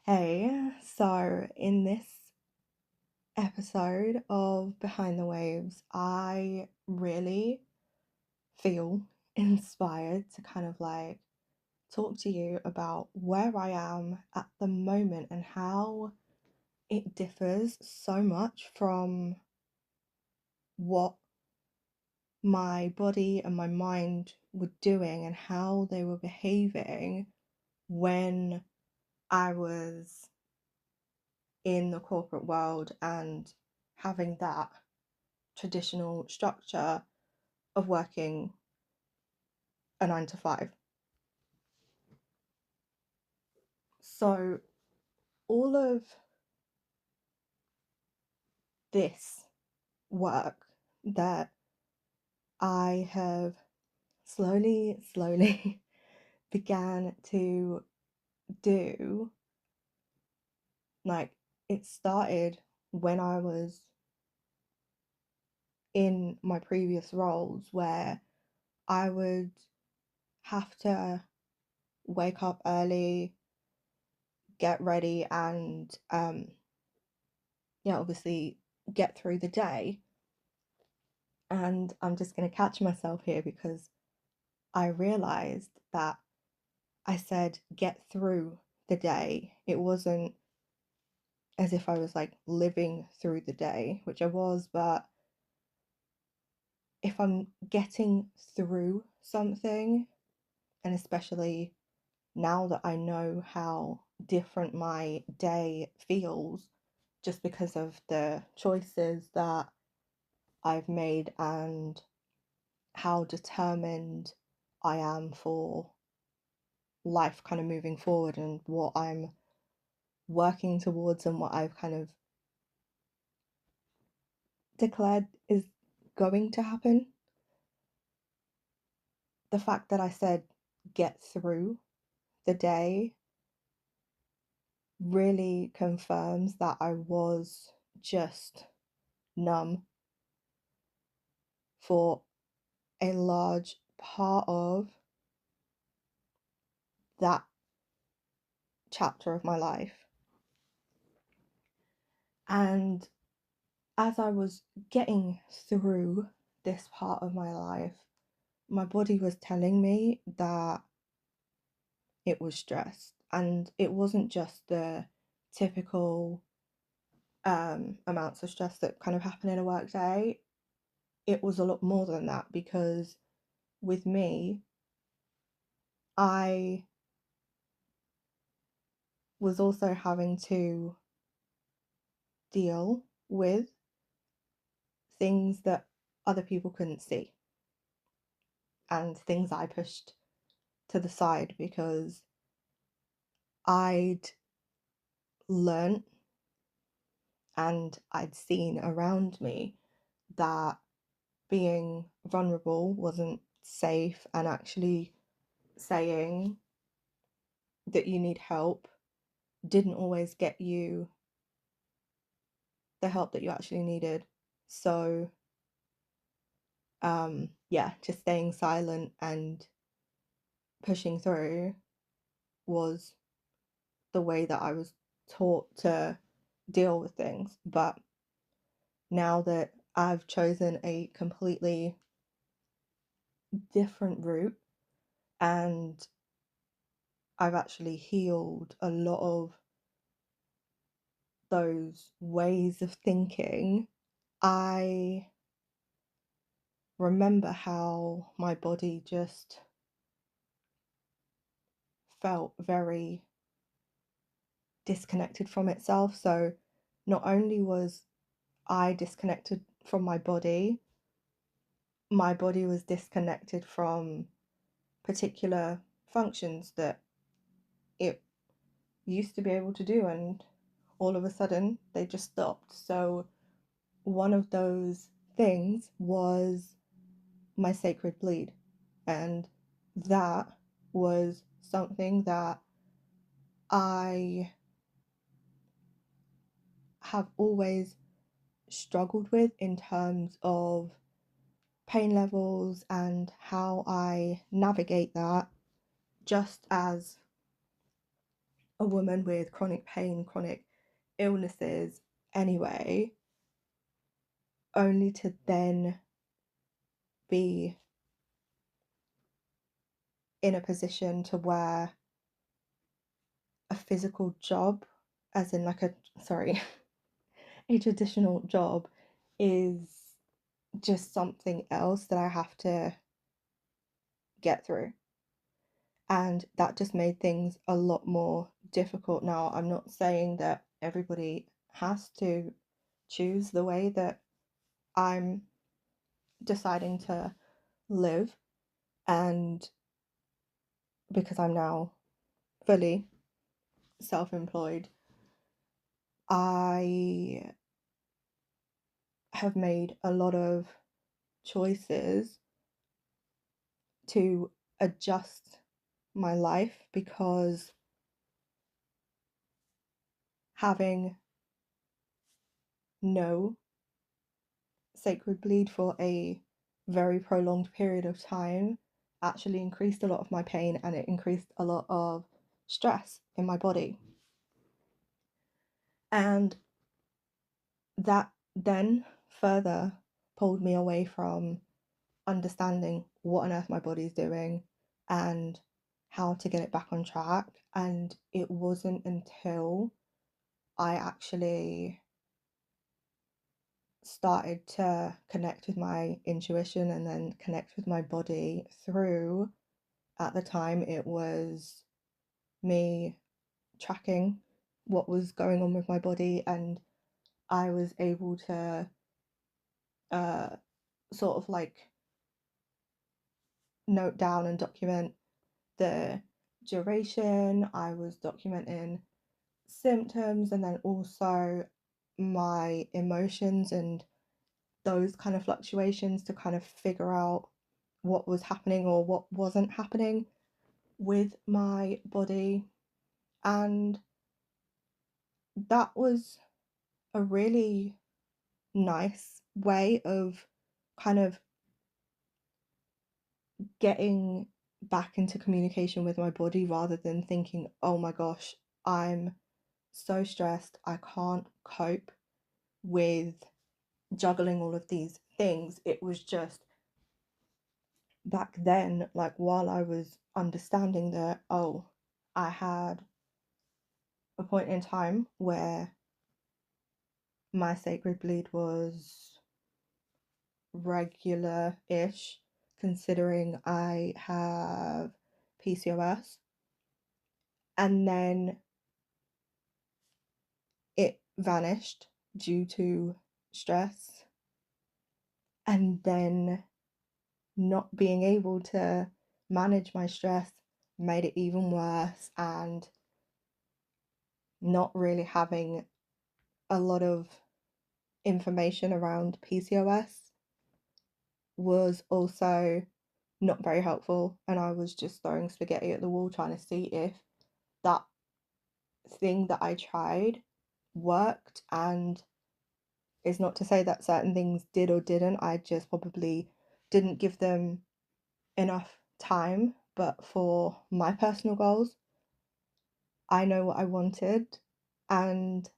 Hey, so in this episode of Behind the Waves, I really feel inspired to kind of talk to you about where I am at the moment and how it differs so much from what my body and my mind were doing and how they were behaving when I was in the corporate world and having that traditional structure of working a 9 to 5. So, all of this work that I have slowly began to do, like, it started when I was in my previous roles where I would have to wake up early, get ready, and obviously get through the day. And I'm just going to catch myself here because I realized that I said get through the day. It wasn't as if I was like living through the day, which I was, but if I'm getting through something, and especially now that I know how different my day feels just because of the choices that I've made and how determined I am for life kind of moving forward and what I'm working towards and what I've kind of declared is going to happen. The fact that I said get through the day really confirms that I was just numb for a large part of that chapter of my life. And as I was getting through this part of my life, my body was telling me that it was stress. And it wasn't just the typical amounts of stress that kind of happen in a work day. It was a lot more than that because with me, I was also having to deal with things that other people couldn't see and things I pushed to the side because I'd learnt and I'd seen around me that being vulnerable wasn't safe, and actually saying that you need help didn't always get you the help that you actually needed. So, yeah, just staying silent and pushing through was the way that I was taught to deal with things. But now that I've chosen a completely different route and I've actually healed a lot of those ways of thinking, I remember how my body just felt very disconnected from itself. So not only was I disconnected from my body was disconnected from particular functions that it used to be able to do, and all of a sudden they just stopped. So one of those things was my sacred bleed, and that was something that I have always struggled with in terms of pain levels and how I navigate that, just as a woman with chronic pain, chronic illnesses anyway, only to then be in a position to where a physical job, as in like a traditional job, is just something else that I have to get through. And that just made things a lot more difficult. Now, I'm not saying that everybody has to choose the way that I'm deciding to live, and because I'm now fully self-employed, I have made a lot of choices to adjust my life, because having no sacred bleed for a very prolonged period of time actually increased a lot of my pain, and it increased a lot of stress in my body. And that then further pulled me away from understanding what on earth my body's doing and how to get it back on track. And it wasn't until I actually started to connect with my intuition and then connect with my body through, at the time, it was me tracking what was going on with my body, and I was able to uh, sort of like note down and document the duration. I was documenting symptoms, and then also my emotions and those kind of fluctuations, to kind of figure out what was happening or what wasn't happening with my body. And that was a really nice way of kind of getting back into communication with my body, rather than thinking, oh my gosh, I'm so stressed, I can't cope with juggling all of these things. It was just back then, like while I was understanding that, oh, I had a point in time where my sacred bleed was regular-ish, considering I have PCOS, and then it vanished due to stress, and then not being able to manage my stress made it even worse, and not really having a lot of information around PCOS was also not very helpful, and I was just throwing spaghetti at the wall trying to see if that thing that I tried worked. And it's not to say that certain things did or didn't, I just probably didn't give them enough time. But for my personal goals, I know what I wanted, and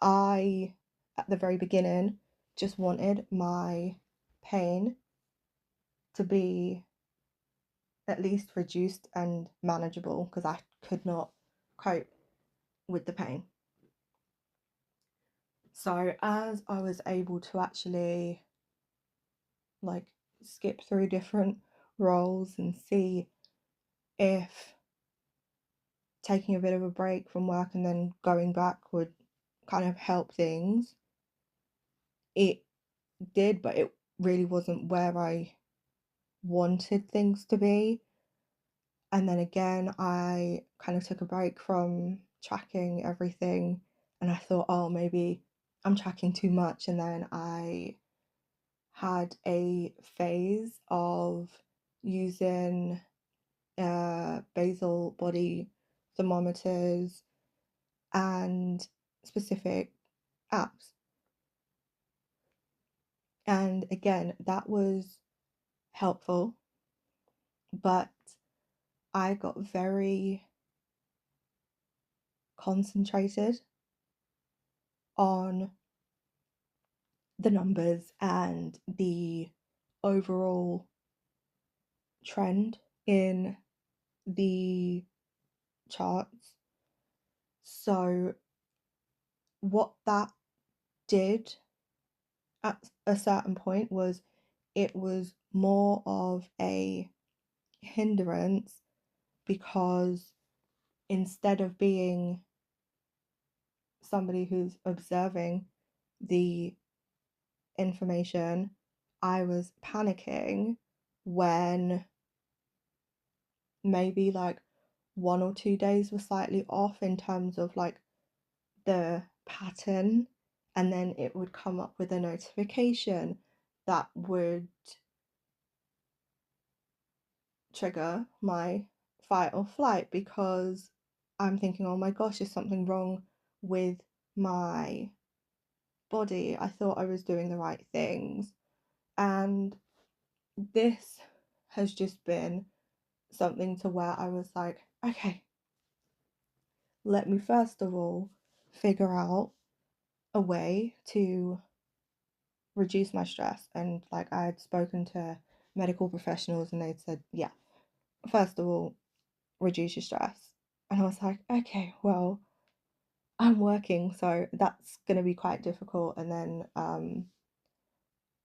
I, at the very beginning, just wanted my pain to be at least reduced and manageable, because I could not cope with the pain. So as I was able to actually like skip through different roles and see if taking a bit of a break from work and then going back would kind of help things, it did, but it really wasn't where I wanted things to be. And then again, I kind of took a break from tracking everything, and I thought, oh, maybe I'm tracking too much. And then I had a phase of using basal body thermometers and specific apps. And again, that was helpful, but I got very concentrated on the numbers and the overall trend in the charts. So, what that did at a certain point was it was more of a hindrance because instead of being somebody who's observing the information, I was panicking when maybe like 1 or 2 days were slightly off in terms of like the pattern, and then it would come up with a notification that would trigger my fight or flight because I'm thinking, oh my gosh, is something wrong with my body? I thought I was doing the right things. And this has just been something to where I was like, okay, let me first of all figure out a way to reduce my stress. And like I had spoken to medical professionals and they'd said, yeah, first of all, reduce your stress. And I was like, okay, well, I'm working, so that's going to be quite difficult. And then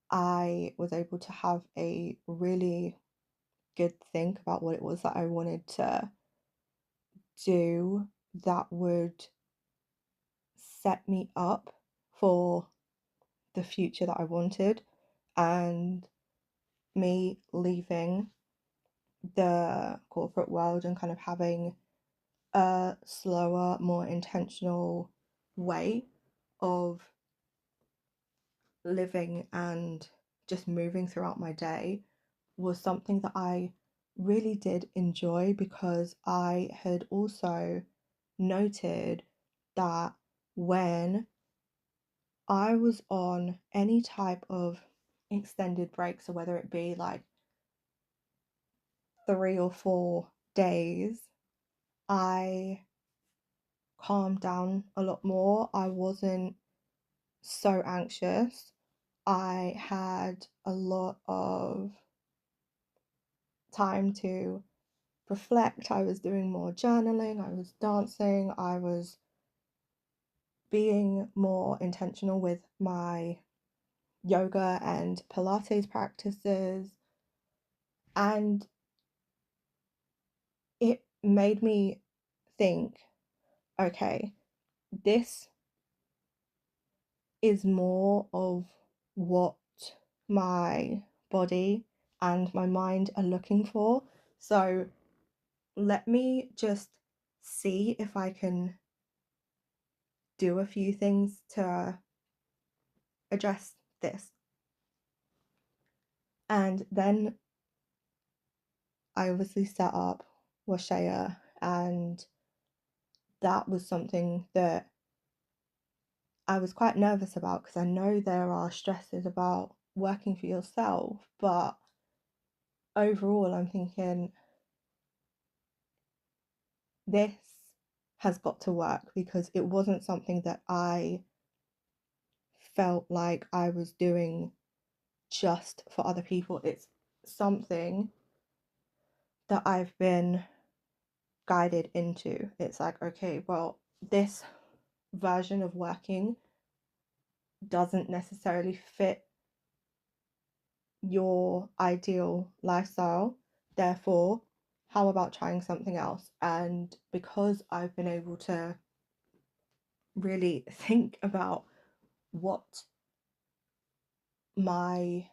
I was able to have a really good think about what it was that I wanted to do that would set me up for the future that I wanted. And me leaving the corporate world and kind of having a slower, more intentional way of living and just moving throughout my day was something that I really did enjoy because I had also noted that when I was on any type of extended break, so whether it be like 3 or 4 days, I calmed down a lot more. I wasn't so anxious. I had a lot of time to reflect. I was doing more journaling, I was dancing, I was being more intentional with my yoga and Pilates practices. And it made me think, okay, this is more of what my body and my mind are looking for. So let me just see if I can do a few things to address this. And then I obviously set up Washaya, and that was something that I was quite nervous about because I know there are stresses about working for yourself, but overall, I'm thinking this has got to work because it wasn't something that I felt like I was doing just for other people. It's something that I've been guided into. It's like, okay, well, this version of working doesn't necessarily fit your ideal lifestyle. Therefore, how about trying something else? And because I've been able to really think about what my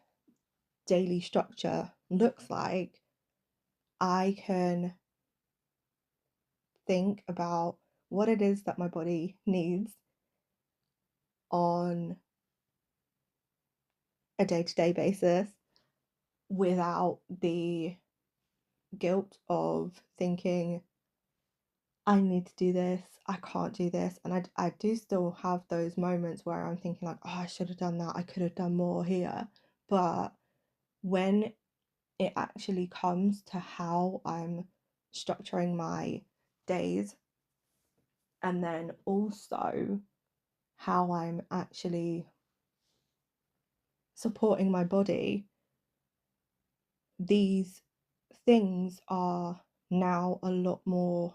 daily structure looks like, I can think about what it is that my body needs on a day-to-day basis without the guilt of thinking I need to do this, I can't do this. And I do still have those moments where I'm thinking like, oh, I should have done that, I could have done more here. But when it actually comes to how I'm structuring my days and then also how I'm actually supporting my body, these things are now a lot more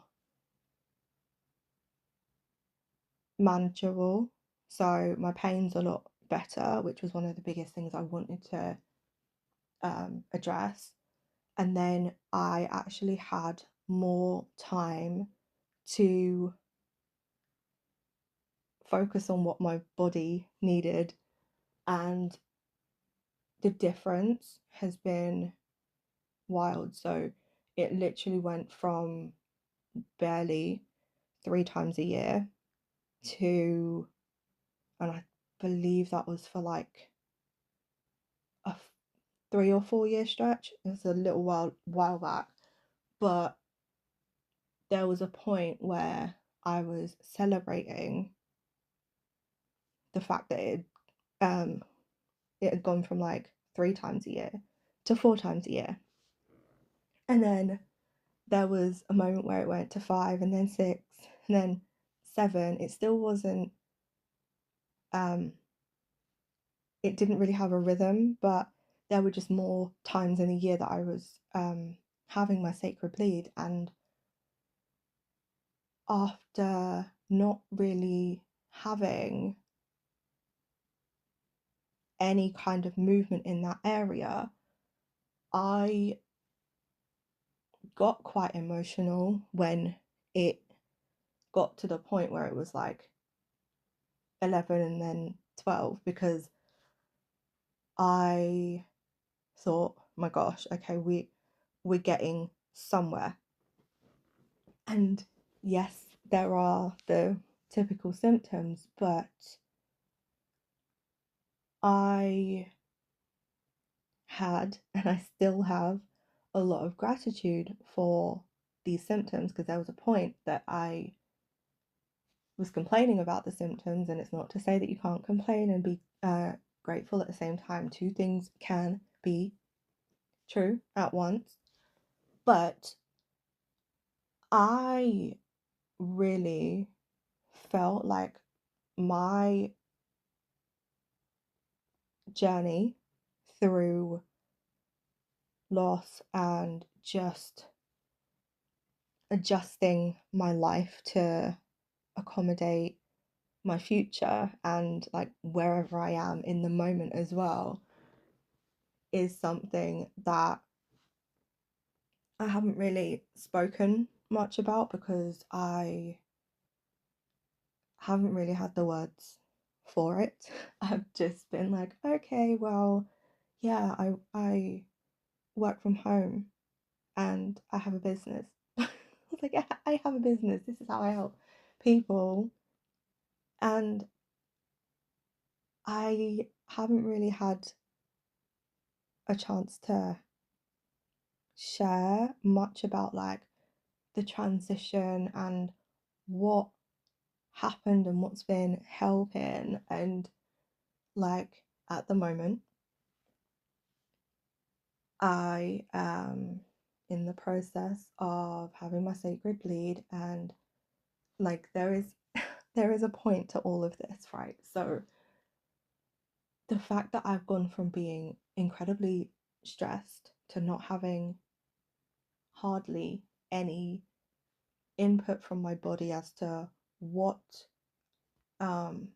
manageable. So my pain's a lot better, which was one of the biggest things I wanted to address. And then I actually had more time to focus on what my body needed. And the difference has been wild. So it literally went from barely 3 times a year to, and I believe that was for like a 3 or 4 year stretch. It was a little while back, but there was a point where I was celebrating the fact that um it had gone from like 3 times a year to 4 times a year. And then there was a moment where it went to 5 and then 6 and then 7. It still wasn't um it didn't really have a rhythm, but there were just more times in a year that I was having my sacred bleed. And after not really having any kind of movement in that area, I got quite emotional when it got to the point where it was like 11 and then 12, because I thought, my gosh, okay, we're getting somewhere. And yes, there are the typical symptoms, but I had, and I still have, a lot of gratitude for these symptoms, because there was a point that I was complaining about the symptoms. And it's not to say that you can't complain and be grateful at the same time. Two things can be true at once. But I really felt like my journey through loss and just adjusting my life to accommodate my future and like wherever I am in the moment as well is something that I haven't really spoken much about, because I haven't really had the words for it. I've just been like, okay, well, yeah, I work from home and I have a business. I was like, I have a business. This is how I help people. And I haven't really had a chance to share much about like the transition and what happened and what's been helping. And like at the moment, I am in the process of having my sacred bleed, and like there is there is a point to all of this, right? So the fact that I've gone from being incredibly stressed to not having hardly any input from my body as to what um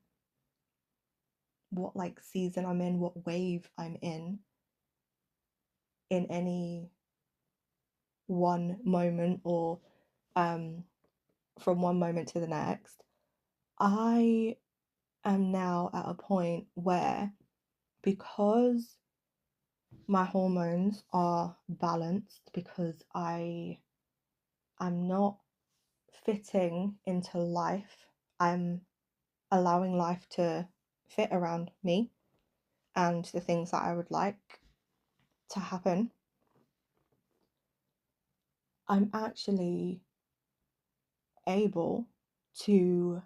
what like season I'm in, what wave I'm in any one moment, or um from one moment to the next, I am now at a point where, because my hormones are balanced, because I am not fitting into life, I'm allowing life to fit around me and the things that I would like to happen, I'm actually able to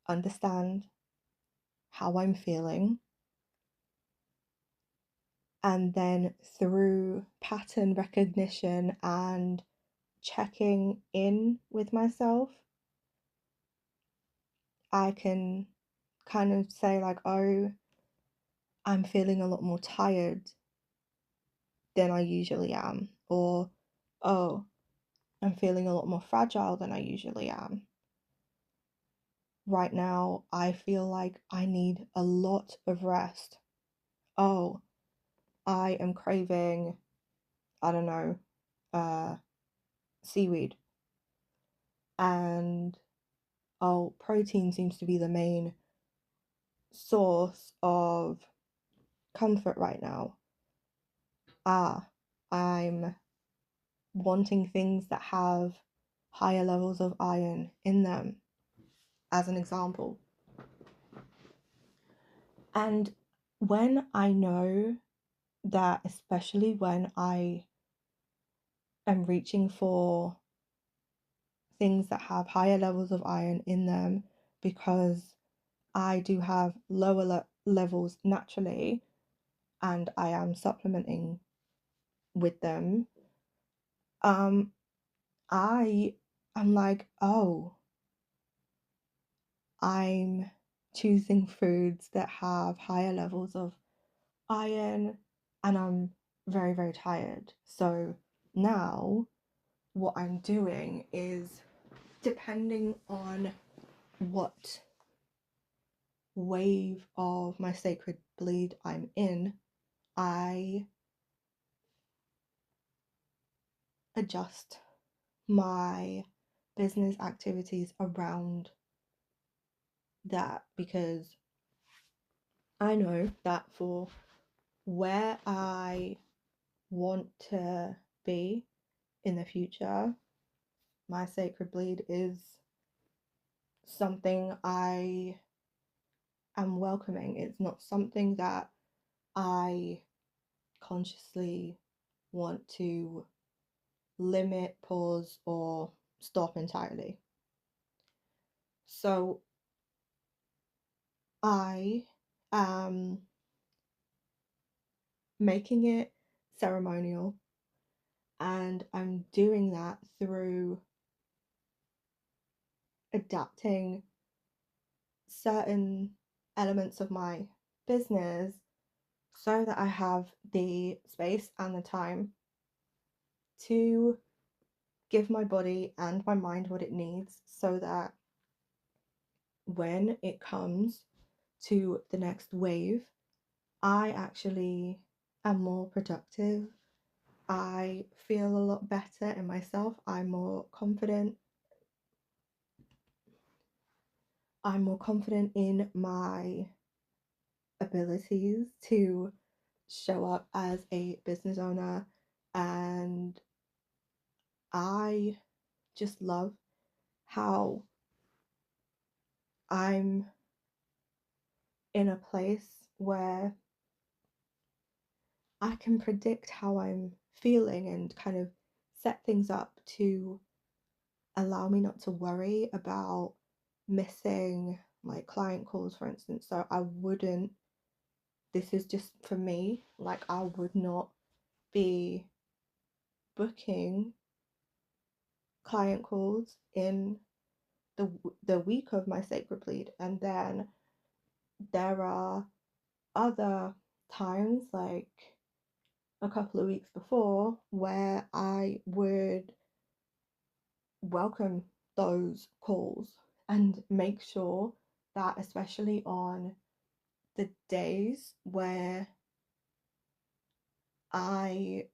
understand how I'm feeling, and then through pattern recognition and checking in with myself, I can kind of say, like, oh, I'm feeling a lot more tired than I usually am, or oh, I'm feeling a lot more fragile than I usually am. Right now, I feel like I need a lot of rest. Oh, I am craving, I don't know, uh, seaweed. And oh, protein seems to be the main source of comfort right now. Ah, I'm wanting things that have higher levels of iron in them, as an example. And when I know that, especially when I am reaching for things that have higher levels of iron in them, because I do have lower levels naturally and I am supplementing with them, um, I am like, oh, I'm choosing foods that have higher levels of iron, and I'm very, very tired. So now what I'm doing is, depending on what wave of my sacred bleed I'm in, I adjust my business activities around that, because I know that for where I want to be in the future, my sacred bleed is something I am welcoming. It's not something that I consciously want to limit, pause, or stop entirely. So I am making it ceremonial, and I'm doing that through adapting certain elements of my business so that I have the space and the time to give my body and my mind what it needs, so that when it comes to the next wave, I actually am more productive. I feel a lot better in myself. I'm more confident in my abilities to show up as a business owner, and I just love how I'm in a place where I can predict how I'm feeling and kind of set things up to allow me not to worry about missing like client calls, for instance. So I wouldn't, this is just for me, like I would not be booking client calls in the week of my sacred bleed, and then there are other times, like a couple of weeks before, where I would welcome those calls and make sure that, especially on the days where I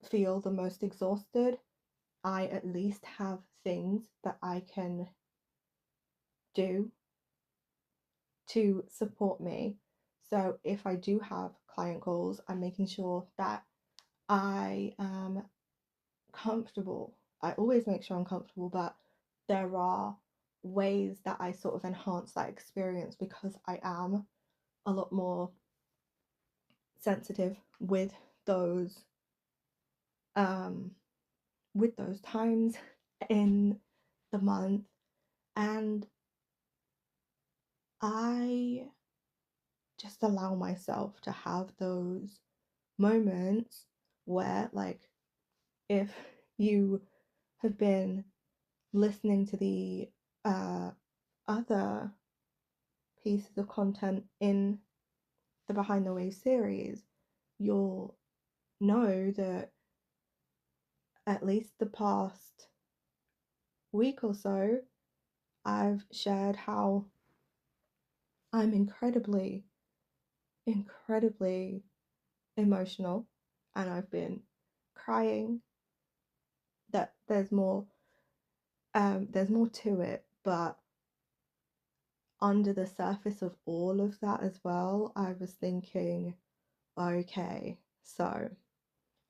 feel the most exhausted, I at least have things that I can do to support me. So if I do have client calls, I'm making sure that I am comfortable. I always make sure I'm comfortable, but there are ways that I sort of enhance that experience, because I am a lot more sensitive those um with those times in the month, and I just allow myself to have those moments where, like, if you have been listening to the other pieces of content in the Behind the Waves series, you'll know that at least the past week or so, I've shared how I'm incredibly emotional, and I've been crying. That there's more to it, but under the surface of all of that as well, I was thinking, okay, so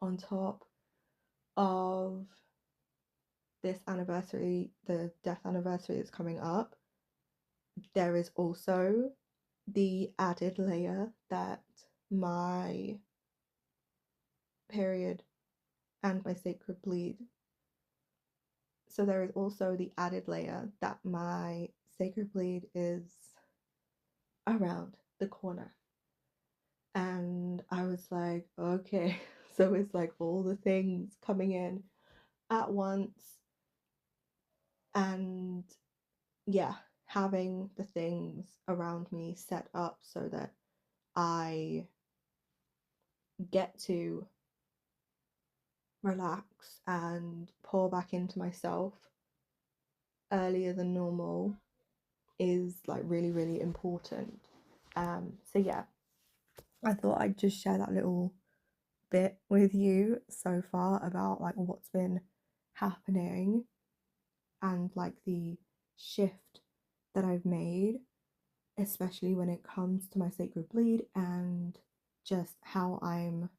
on top of this anniversary, the death anniversary that's coming up, there is also the added layer that my period and my sacred bleed. So there is also the added layer that my sacred bleed is around the corner. And I was like, okay, so it's like all the things coming in at once. And yeah, having the things around me set up so that I get to relax and pour back into myself earlier than normal is like really important. So yeah, I thought I'd just share that little bit with you so far about like what's been happening and like the shift that I've made, especially when it comes to my sacred bleed and just how I'm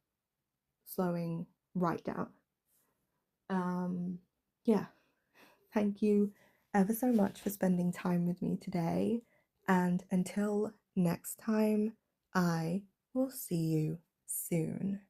slowing right down. Yeah, thank you ever so much for spending time with me today, and until next time, I will see you soon.